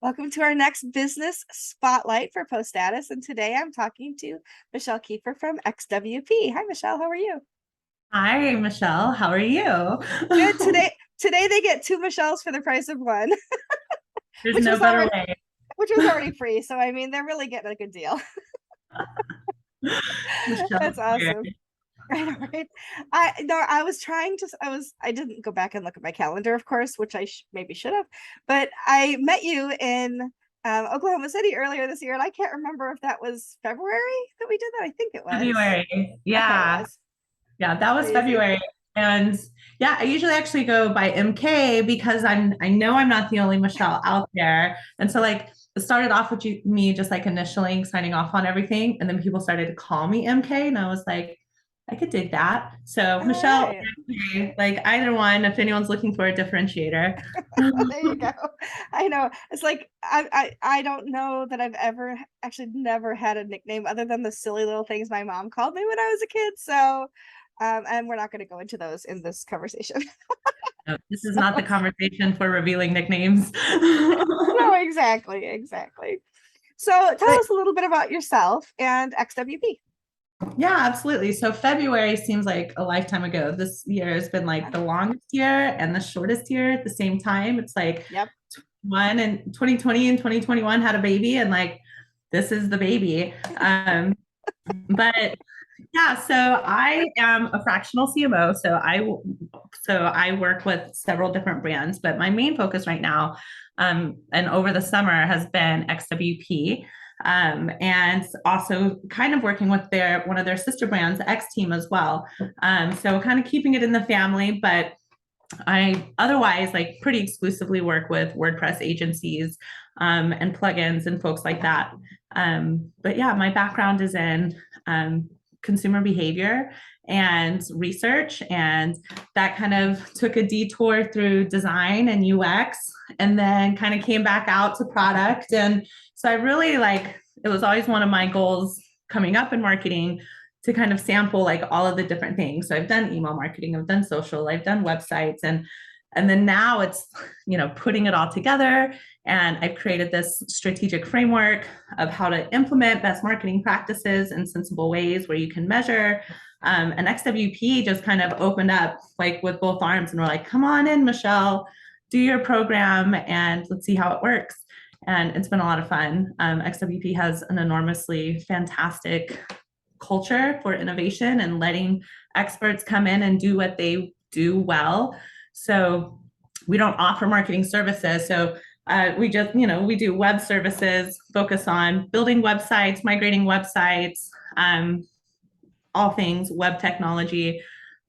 Welcome to our next business spotlight for Post Status. And today I'm talking to Michelle Kiefer from XWP. Hi, Michelle. How are you? Hi, Michelle. How are you? Good. Today they get two Michelles for the price of one, There's which no was better already way. which was already free. So I mean, they're really getting a good deal. Michelle That's here. awesome. I know, right? I no, I was trying to. I didn't go back and look at my calendar, of course, which I maybe should have. But I met you in Oklahoma City earlier this year, and I can't remember if that was February that we did that. I think it was. February. Okay, it Yeah. was Yeah, that was crazy. February. And yeah, I usually actually go by MK because I know I'm not the only Michelle out there. And so like it started off with me just like initialing signing off on everything. And then people started to call me MK. And I was like, I could dig that. So All Michelle, right. MK, like either one, if anyone's looking for a differentiator. There you go. I know. It's like I don't know that I've ever actually never had a nickname other than the silly little things my mom called me when I was a kid. So and we're not going to go into those in this conversation. No, this is not the So conversation for revealing nicknames. no, exactly. So tell But us a little bit about yourself and XWP. yeah, absolutely. So February seems like a lifetime ago. This year has been like the longest year and the shortest year at the same time. It's like Yep. one and 2020 and 2021 had a baby, and like this is the baby. But yeah, so I am a fractional CMO. So I work with several different brands, but my main focus right now, and over the summer has been XWP. And also kind of working with their one of their sister brands, X Team as well. So kind of keeping it in the family, but I otherwise like pretty exclusively work with WordPress agencies and plugins and folks like that. But yeah, my background is in consumer behavior and research, and that kind of took a detour through design and UX, and then kind of came back out to product. And so I really like it was always one of my goals coming up in marketing to kind of sample like all of the different things. So I've done email marketing, I've done social, I've done websites, and then now it's putting it all together, and I've created this strategic framework of how to implement best marketing practices in sensible ways where you can measure. And XWP just kind of opened up like with both arms, and we're like, come on in, Michelle, do your program and let's see how it works. And it's been a lot of fun. XWP has an enormously fantastic culture for innovation and letting experts come in and do what they do well. So we don't offer marketing services. So we just, we do web services, focus on building websites, migrating websites, all things web technology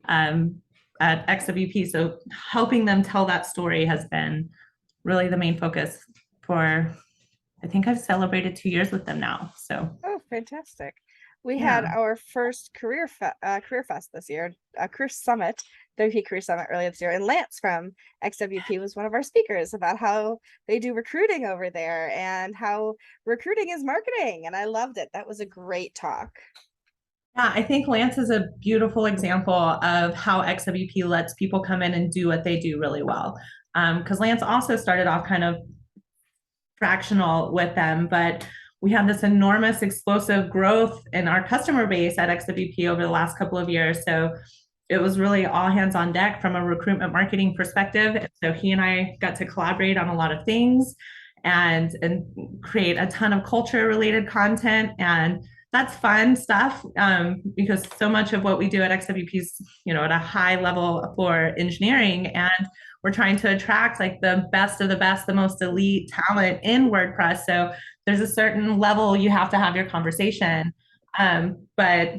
um, at XWP. So helping them tell that story has been really the main focus for, I think I've celebrated 2 years with them now. So Oh, fantastic. We had yeah. our first career fest this year, a career summit, WP Career Summit earlier this year, and Lance from XWP was one of our speakers about how they do recruiting over there and how recruiting is marketing. And I loved it. That was a great talk. Yeah, I think Lance is a beautiful example of how XWP lets people come in and do what they do really well. Because Lance also started off kind of fractional with them, but we had this enormous explosive growth in our customer base at XWP over the last couple of years. So it was really all hands on deck from a recruitment marketing perspective. And so he and I got to collaborate on a lot of things and create a ton of culture related content, and that's fun stuff because so much of what we do at XWP is at a high level for engineering, and we're trying to attract like the best of the best, the most elite talent in WordPress. So there's a certain level you have to have your conversation. But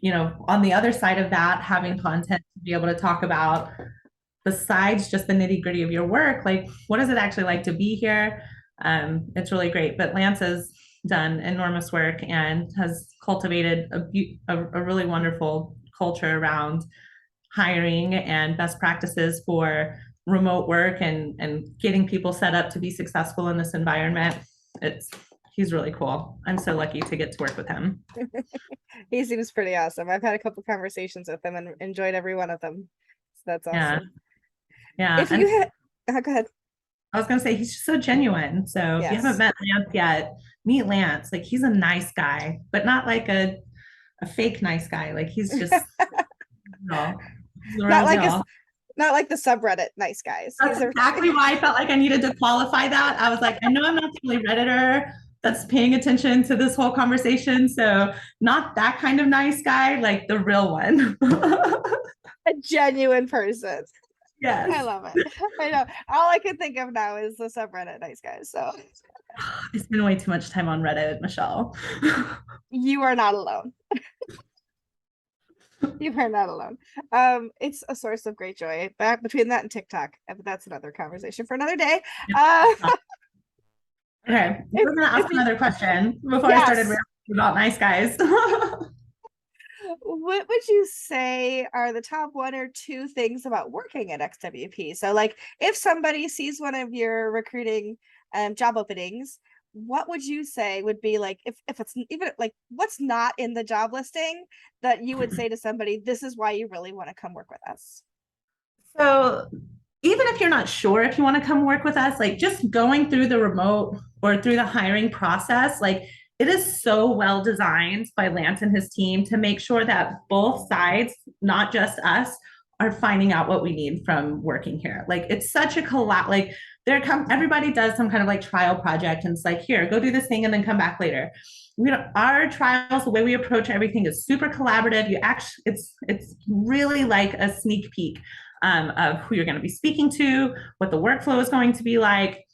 on the other side of that, having content to be able to talk about besides just the nitty gritty of your work, like what is it actually like to be here? It's really great. But Lance has done enormous work and has cultivated a really wonderful culture around hiring and best practices for remote work and getting people set up to be successful in this environment. It's He's really cool. I'm so lucky to get to work with him. He seems pretty awesome. I've had a couple conversations with him and enjoyed every one of them. So that's Yeah, awesome. yeah. If you And had, go ahead. I was gonna say he's just so genuine. So if you haven't Yes. met Lance yet, meet Lance. Like he's a nice guy, but not like a fake nice guy. Like he's just real. He's the Not real like a deal. not like the subreddit nice guys. That's He's a exactly why I felt like I needed to qualify that. I was like, I know I'm not the only Redditor that's paying attention to this whole conversation. So not that kind of nice guy, like the real one. a genuine person. I Yes. love it. I know. All I can think of now is the subreddit nice guys. So I spend way too much time on Reddit, Michelle. you are not alone. You are not alone. It's a source of great joy. Back between that and TikTok, but that's another conversation for another day. Okay, If, we're gonna if ask you, another question before I started yes, ranting about nice guys. what would you say are the top one or two things about working at XWP? So, like, if somebody sees one of your recruiting job openings, what would you say would be like if it's even like what's not in the job listing that you would say to somebody, this is why you really want to come work with us? So even if you're not sure if you want to come work with us, like just going through the remote or through the hiring process, like it is so well designed by Lance and his team to make sure that both sides, not just us, are finding out what we need from working here. Like it's such a collab, like everybody does some kind of like trial project and it's like, here, go do this thing and then come back later. We don't, our trials, the way we approach everything is super collaborative. You actually, it's really like a sneak peek of who you're going to be speaking to, what the workflow is going to be like,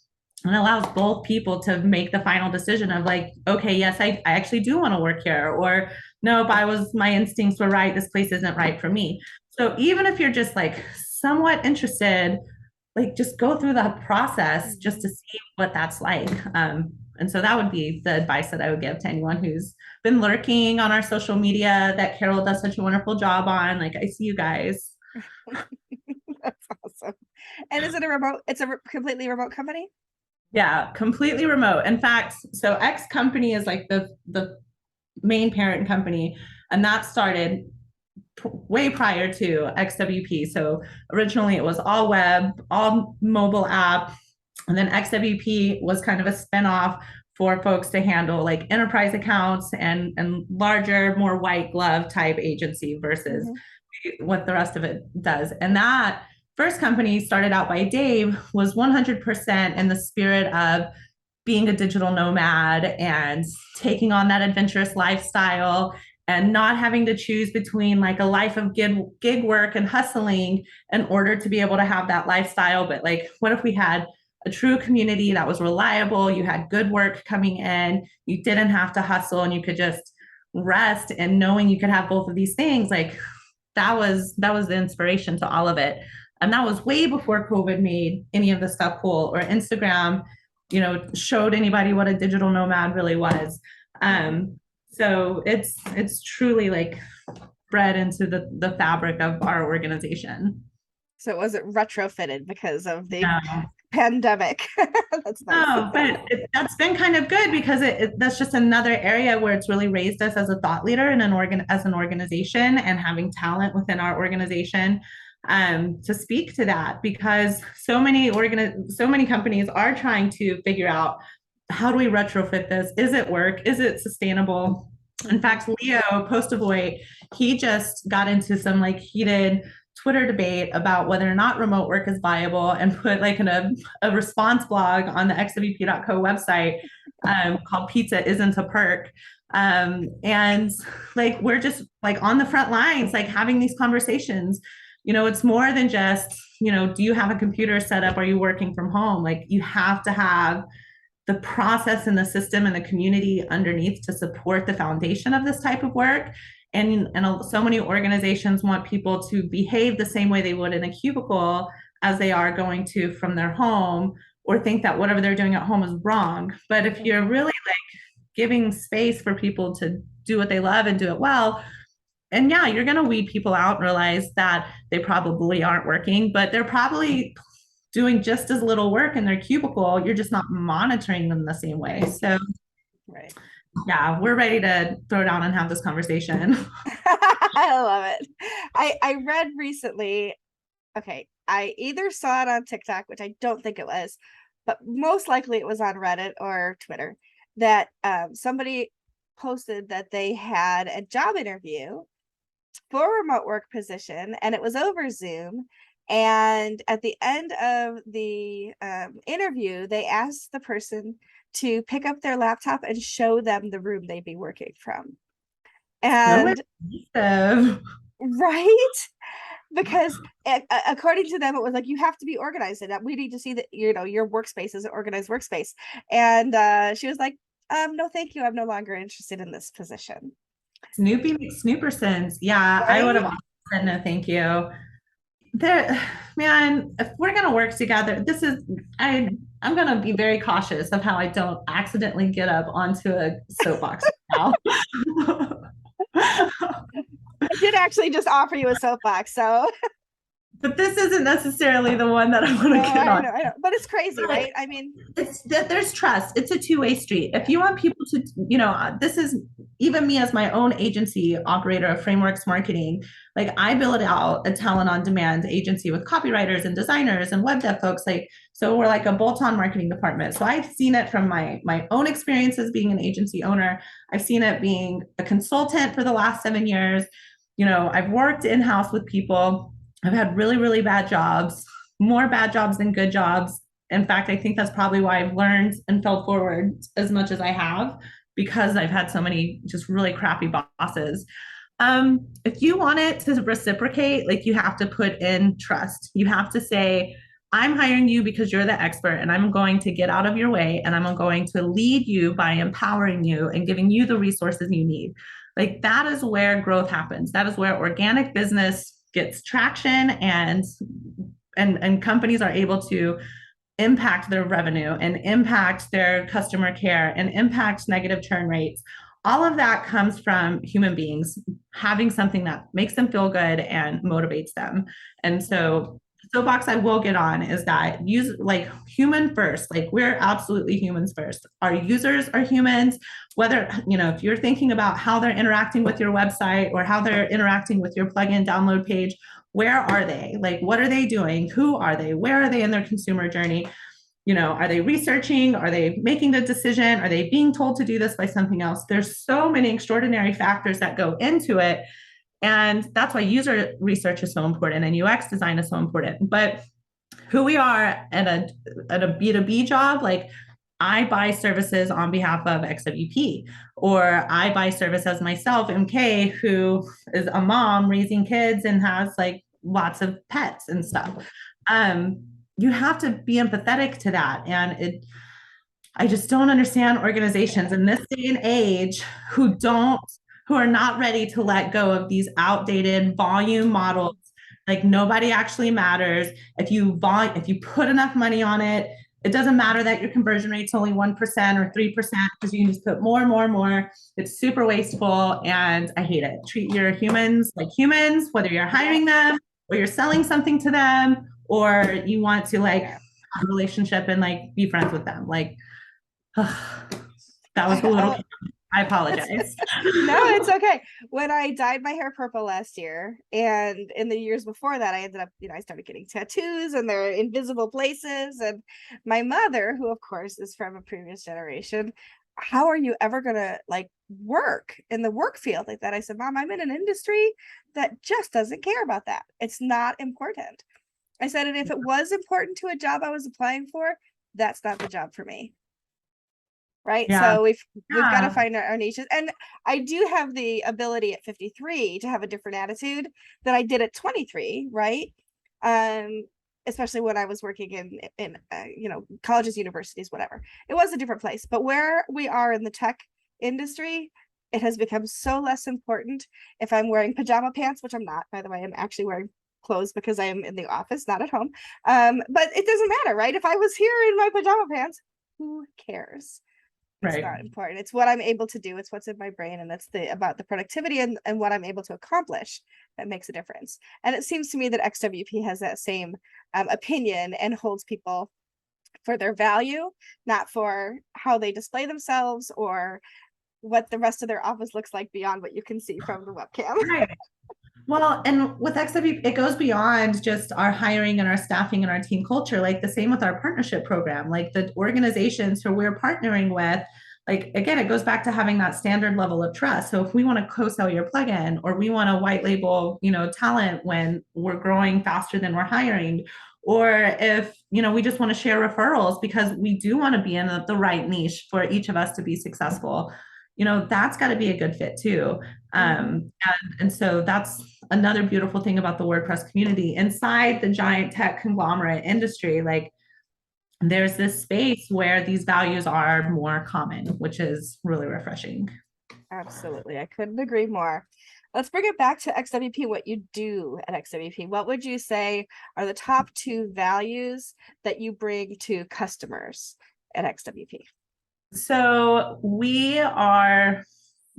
and allows both people to make the final decision of like, okay, yes, I actually do want to work here, or no, if my instincts were right, this place isn't right for me. So even if you're just like somewhat interested, like just go through the process just to see what that's like. And so that would be the advice that I would give to anyone who's been lurking on our social media that Carol does such a wonderful job on. Like, I see you guys. That's awesome. And is it a remote? It's a completely remote company? Yeah, completely remote. In fact, so X company is like the main parent company, and that started way prior to XWP. So originally it was all web, all mobile app, and then XWP was kind of a spinoff for folks to handle like enterprise accounts and larger, more white glove type agency versus what the rest of it does. And that first company started out by Dave was 100% in the spirit of being a digital nomad and taking on that adventurous lifestyle and not having to choose between like a life of gig work and hustling in order to be able to have that lifestyle. But like, what if we had a true community that was reliable? You had good work coming in, you didn't have to hustle, and you could just rest and knowing you could have both of these things. Like that was the inspiration to all of it. And that was way before COVID made any of this stuff cool or Instagram, showed anybody what a digital nomad really was. So it's truly like bred into the fabric of our organization. So it wasn't retrofitted because of the No, pandemic. That's nice. no, but that's been kind of good because that's just another area where it's really raised us as a thought leader and as an organization, and having talent within our organization to speak to that, because so many companies are trying to figure out, how do we retrofit this? Is it work? Is it sustainable? In fact, Leo Postavoy, he just got into some like heated Twitter debate about whether or not remote work is viable, and put like a response blog on the xwp.co website called Pizza Isn't a Perk. And like, we're just like on the front lines, like having these conversations. It's more than just, do you have a computer set up? Are you working from home? Like, you have to have the process and the system and the community underneath to support the foundation of this type of work. And so many organizations want people to behave the same way they would in a cubicle as they are going to from their home, or think that whatever they're doing at home is wrong. But if you're really like giving space for people to do what they love and do it well, and yeah, you're going to weed people out and realize that they probably aren't working, but they're probably doing just as little work in their cubicle. You're just not monitoring them the same way. So Right. yeah, we're ready to throw down and have this conversation. I love it. I read recently, okay, I either saw it on TikTok, which I don't think it was, but most likely it was on Reddit or Twitter, that somebody posted that they had a job interview for a remote work position, and it was over Zoom. And at the end of the interview, they asked the person to pick up their laptop and show them the room they'd be working from. So And invasive. right, because according to them, it was like, you have to be organized, and we need to see that, you know, your workspace is an organized workspace. And she was like, no, thank you. I'm no longer interested in this position. Snoopy McSnoopersons. Yeah, I would Right? have also said no, thank you. There, man, if we're gonna work together, this is I'm gonna be very cautious of how I don't accidentally get up onto a soapbox now. I did actually just offer you a soapbox, so But this isn't necessarily the one that I want no, to get on. I know, but it's crazy, But right? I mean, it's that there's trust. It's a two-way street. If you want people to, this is even me as my own agency operator of Frameworks Marketing. Like I build out a talent on demand agency with copywriters and designers and web dev folks. Like, so we're like a bolt-on marketing department. So I've seen it from my own experiences being an agency owner. I've seen it being a consultant for the last 7 years. I've worked in-house with people. I've had really, really bad jobs, more bad jobs than good jobs. In fact, I think that's probably why I've learned and fell forward as much as I have, because I've had so many just really crappy bosses. If you want it to reciprocate, like you have to put in trust. You have to say, I'm hiring you because you're the expert, and I'm going to get out of your way, and I'm going to lead you by empowering you and giving you the resources you need. Like that is where growth happens. That is where organic business gets traction, and companies are able to impact their revenue and impact their customer care and impact negative churn rates. All of that comes from human beings having something that makes them feel good and motivates them. And so soapbox I will get on is that use like human first, like we're absolutely humans first. Our users are humans, whether, if you're thinking about how they're interacting with your website or how they're interacting with your plugin download page, where are they? Like, what are they doing? Who are they? Where are they in their consumer journey? Are they researching? Are they making the decision? Are they being told to do this by something else? There's so many extraordinary factors that go into it. And that's why user research is so important and UX design is so important. But who we are at a B2B job, like I buy services on behalf of XWP, or I buy services myself, MK, who is a mom raising kids and has like lots of pets and stuff. You have to be empathetic to that. And I just don't understand organizations in this day and age who are not ready to let go of these outdated volume models. Like nobody actually matters. If you put enough money on it, it doesn't matter that your conversion rate's only 1% or 3% because you can just put more and more and more. It's super wasteful and I hate it. Treat your humans like humans, whether you're hiring them or you're selling something to them or you want to like have a relationship and like be friends with them. Like that was a little, I apologize. No, it's okay. When I dyed my hair purple last year, and in the years before that, I ended up, I started getting tattoos and they're invisible places. And my mother, who of course is from a previous generation, how are you ever gonna like work in the work field like that? I said, Mom, I'm in an industry that just doesn't care about that. It's not important. I said, and if it was important to a job I was applying for, that's not the job for me. Right. Yeah. So we've got to find our niches. And I do have the ability at 53 to have a different attitude than I did at 23. Right. Especially when I was working in colleges, universities, whatever. It was a different place. But where we are in the tech industry, it has become so less important if I'm wearing pajama pants, which I'm not, by the way. I'm actually wearing clothes because I am in the office, not at home. But it doesn't matter, right? If I was here in my pajama pants, who cares? It's not important. It's what I'm able to do. It's what's in my brain. And that's about the productivity and what I'm able to accomplish that makes a difference. And it seems to me that XWP has that same opinion and holds people for their value, not for how they display themselves or what the rest of their office looks like beyond what you can see from the webcam. Right. Well, and with XWP, it goes beyond just our hiring and our staffing and our team culture. Like the same with our partnership program, like the organizations who we're partnering with, like again, it goes back to having that standard level of trust. So if we want to co-sell your plugin or we want to white label, talent when we're growing faster than we're hiring, or if, we just want to share referrals because we do want to be in the right niche for each of us to be successful, that's got to be a good fit too. And so that's another beautiful thing about the WordPress community inside the giant tech conglomerate industry. Like there's this space where these values are more common, which is really refreshing. Absolutely. I couldn't agree more. Let's bring it back to XWP, what you do at XWP. What would you say are the top 2 values that you bring to customers at XWP? So we are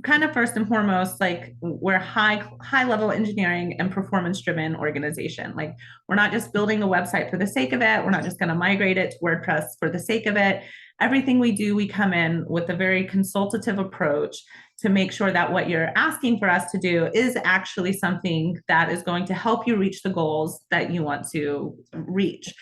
kind of first and foremost, like we're high level engineering and performance driven organization. Like we're not just building a website for the sake of it. We're not just going to migrate it to WordPress for the sake of it. Everything we do, we come in with a very consultative approach to make sure that what you're asking for us to do is actually something that is going to help you reach the goals that you want to reach.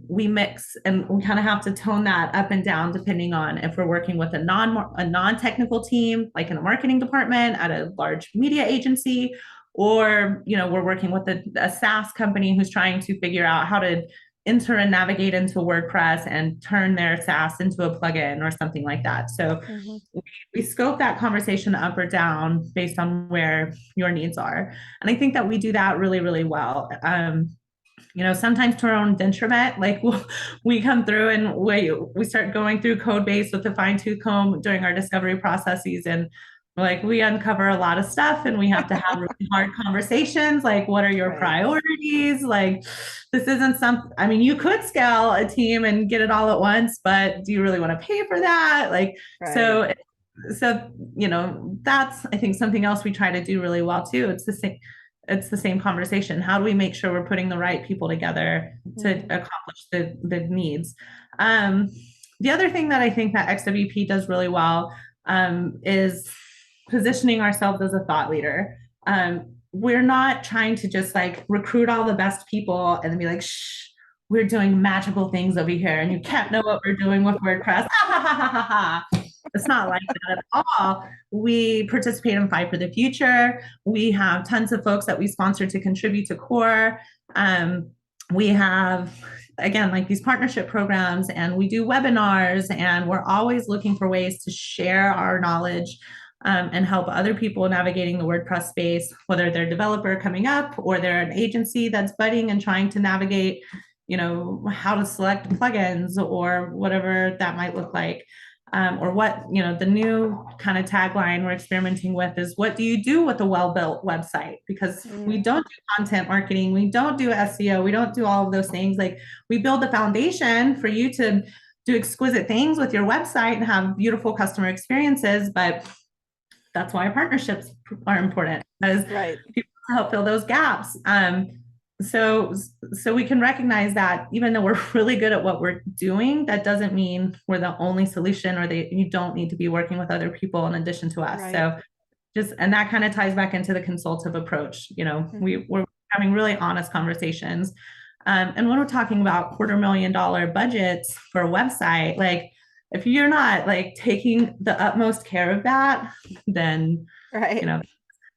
We mix and we kind of have to tone that up and down depending on if we're working with a non-technical team, like in a marketing department at a large media agency, or we're working with a SaaS company who's trying to figure out how to enter and navigate into WordPress and turn their SaaS into a plugin or something like that. So we scope that conversation up or down based on where your needs are. And I think that we do that really, really well. Sometimes to our own detriment, like we come through and we start going through code base with a fine tooth comb during our discovery processes. And like we uncover a lot of stuff and we have to have really hard conversations. Like, what are your priorities? Like, this isn't I mean, you could scale a team and get it all at once, but do you really want to pay for that? Like, so, that's, I think, something else we try to do really well too. It's the same conversation. How do we make sure we're putting the right people together to accomplish the needs? The other thing that I think that XWP does really well is positioning ourselves as a thought leader. We're not trying to just like recruit all the best people and then be like, shh, we're doing magical things over here and you can't know what we're doing with WordPress. It's not like that at all. We participate in Fight for the Future. We have tons of folks that we sponsor to contribute to core. We have, again, like these partnership programs, and we do webinars, and we're always looking for ways to share our knowledge and help other people navigating the WordPress space, whether they're a developer coming up or they're an agency that's budding and trying to navigate, how to select plugins or whatever that might look like. Or what, the new kind of tagline we're experimenting with is, what do you do with a well-built website? Because we don't do content marketing, we don't do SEO, we don't do all of those things. Like we build the foundation for you to do exquisite things with your website and have beautiful customer experiences. But that's why partnerships are important, because people help fill those gaps. So we can recognize that even though we're really good at what we're doing, that doesn't mean we're the only solution, or you don't need to be working with other people in addition to us. So and that kind of ties back into the consultative approach. We're having really honest conversations. And when we're talking about $250,000 budgets for a website, like if you're not like taking the utmost care of that, then,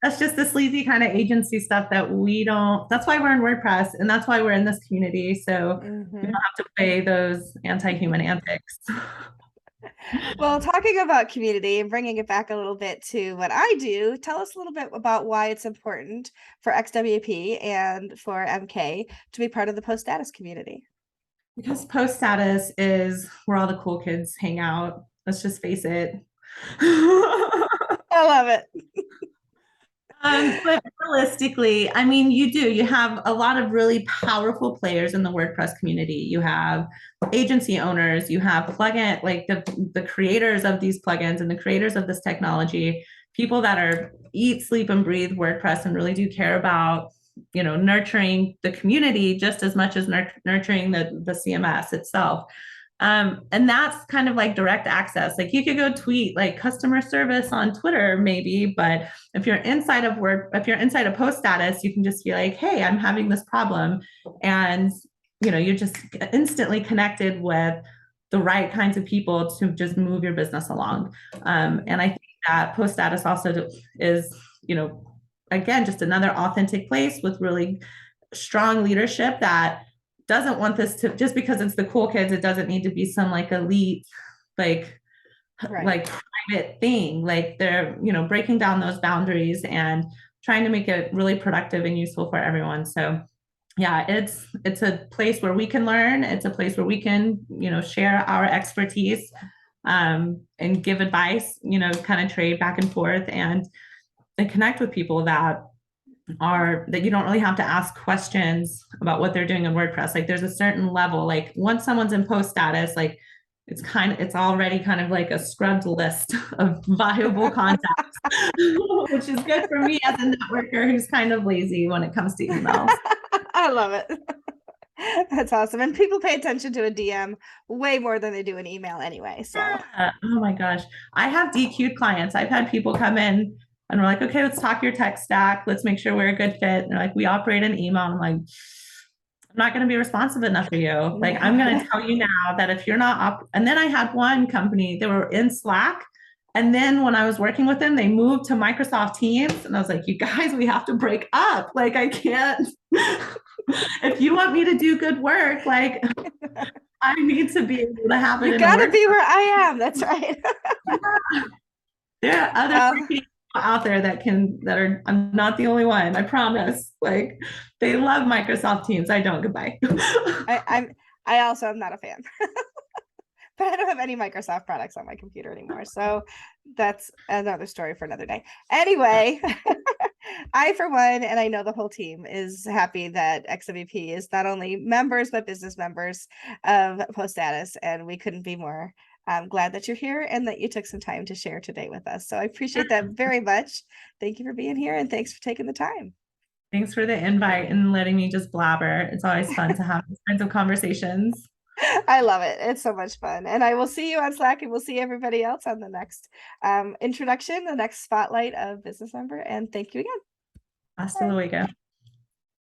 that's just the sleazy kind of agency stuff that we don't. That's why we're in WordPress, and that's why we're in this community. So we don't have to play those anti-human antics. Well, talking about community and bringing it back a little bit to what I do, tell us a little bit about why it's important for XWP and for MK to be part of the post status community. Because post status is where all the cool kids hang out. Let's just face it. I love it. But realistically, I mean, you have a lot of really powerful players in the WordPress community. You have agency owners, you have plugin, like the creators of these plugins and the creators of this technology, people that are eat, sleep, and breathe WordPress and really do care about, nurturing the community just as much as nurturing the CMS itself. And that's kind of like direct access. Like you could go tweet like customer service on Twitter, maybe, but if you're inside of work, if you're inside a post status, you can just be like, hey, I'm having this problem. And, you're just instantly connected with the right kinds of people to just move your business along. And I think that post status also is, again, just another authentic place with really strong leadership that doesn't want this to, just because it's the cool kids, it doesn't need to be some like elite, like private thing. Like they're, breaking down those boundaries and trying to make it really productive and useful for everyone. So yeah, it's a place where we can learn. It's a place where we can, share our expertise, and give advice, kind of trade back and forth and connect with people that you don't really have to ask questions about what they're doing in WordPress. Like there's a certain level, like once someone's in post status, like it's already kind of like a scrubbed list of viable contacts, which is good for me as a networker who's kind of lazy when it comes to emails. I love it. That's awesome. And people pay attention to a DM way more than they do an email anyway. So, oh my gosh. I have DQ'd clients. I've had people come in and we're like, okay, let's talk your tech stack. Let's make sure we're a good fit. And they're like, we operate an email. And I'm like, I'm not going to be responsive enough for you. Like, I'm going to tell you now that if you're not and then I had one company, they were in Slack. And then when I was working with them, they moved to Microsoft Teams. And I was like, you guys, we have to break up. Like, I can't, if you want me to do good work, like, I need to be able to have it. You got to be where I am. That's right. There are other people out there I'm not the only one. I promise. Like they love Microsoft Teams. I don't. Goodbye. I also am not a fan. But I don't have any Microsoft products on my computer anymore. So that's another story for another day. Anyway, I, for one, and I know the whole team is happy that XWP is not only members, but business members of Post Status. And we couldn't be more glad that you're here and that you took some time to share today with us. So I appreciate that very much. Thank you for being here and thanks for taking the time. Thanks for the invite and letting me just blabber. It's always fun to have these kinds of conversations. I love it. It's so much fun. And I will see you on Slack and we'll see everybody else on the next introduction, the next spotlight of business member. And thank you again. Hasta luego.